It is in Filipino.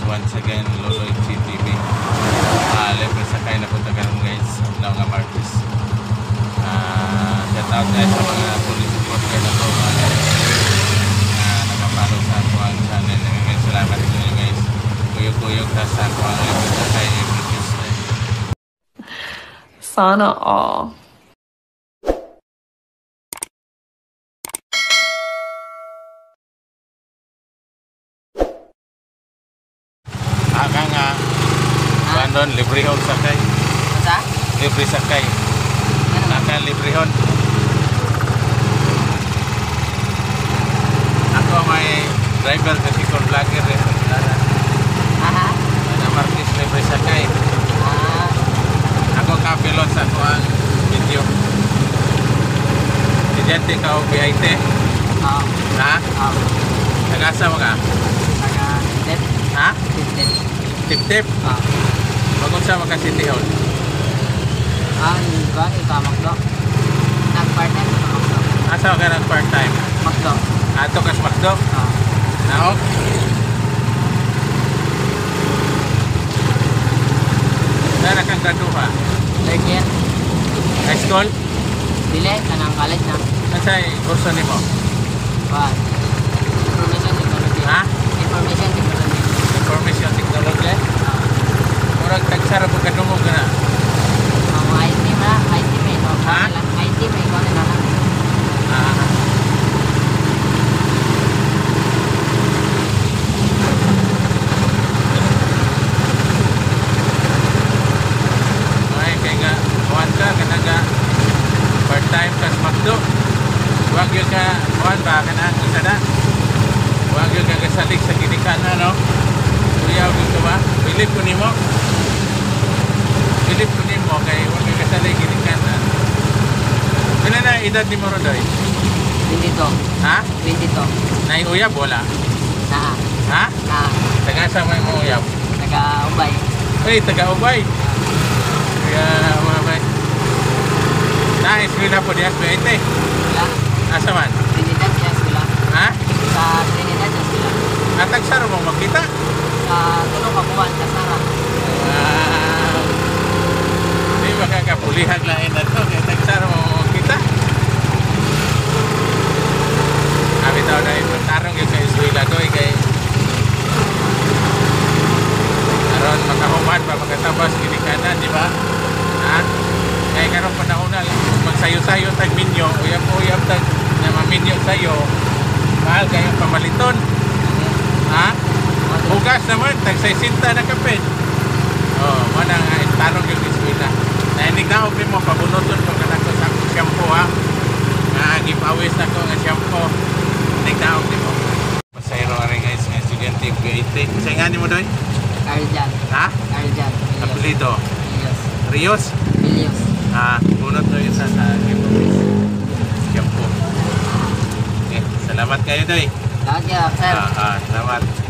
once again Lolo TV. Libre sakay na po tagalong guys. Now nga Marcos. Shout out guys sa mga police support kayo na po. Nakapalo sa ako ang channel. Salamat sa inyo guys. Kuyog-kuyog na sa ako ang libre sakay every Tuesday. Sana all. Nga bandon librehon sakay. Asa? Libre sakay. Akan librehon. Ako may driver kasi kon vlogger eh. Aha. Ana Marcos libre sakay. Ako ka pilot sa ako ang video. Dijante ka o BIT? Oo. Ha? Oo. Nagasa mo ka? Tip. Ha? Tip. Tip-tip? Oo. Bagong sa mga City Hall? Kuhan, Makdo. Nag-part-time sa Makdo. Asa ka ng part-time? Makdo. Ato kas Makdo? Oo. Nao? Saan kang graduha? Third year. High school? Dili, kanang college na. Nasa'y kurso ni mo? Kuhan. Information technology. Ha? Information technology. Information technology? Murag tagsara po kadungog ka na? IT ma, IT may no. Ha? IT may ko na lang. Ay, kaya nga, kuhan ka, kanaga part-time kas Makdo. Huwag yun ka, kuhan ba, kanang isa na? Huwag yun ka kasalig sa ginikana, no? Kuya, huwag yun ba? Bilip ko ni mo? Bilip ko ni mo, kaya huwag yun kasalig ginikana. Kailan na edad ni mo, Rodoy? 22. Ha? 22. Naiuyab, wala? Naa. Ha? Naa. Taga-asa mo yung uyab? Taga-Ubay. Ay, taga-Ubay. Kaya, umabay. Na-eskwila po diya, Kuwaite. Sila. Asa man? Trinidad siya sila. Ha? Sa Trinidad siya sila. Atagsaro mong makita? Sa tulong kabuhan, Kasara. Hindi makakapulihag lain na ito. Kaya tagsaro mong makita. Kami tao na yung tarong yung sa eskwila doy kay karon makahuman pa makatabas kinikanan, di ba? Ha? Kaya karon panahon na magsayo-sayo tag minyo, uyab-uyab tag na maminyo sayo. Mahal kayong pamaliton. Ha? Bugas naman tag 60 na kapit. Oh, mana nga tarong yung eskwela. Nainig na okay mo pabunuton ko kanako sa shampoo ha. Nga gipawis na ko nga shampoo. Nainig na okay mo. Pasayro rin guys, nga estudyante yung PIT. Kasi nga ni mo doy? Arjan. Ha? Arjan. Apelido? Milios. Rios? Milios. Bunot to isa sa giveaways. Shampoo. Okay, salamat kayo doy. Salamat ya, sir. Salamat.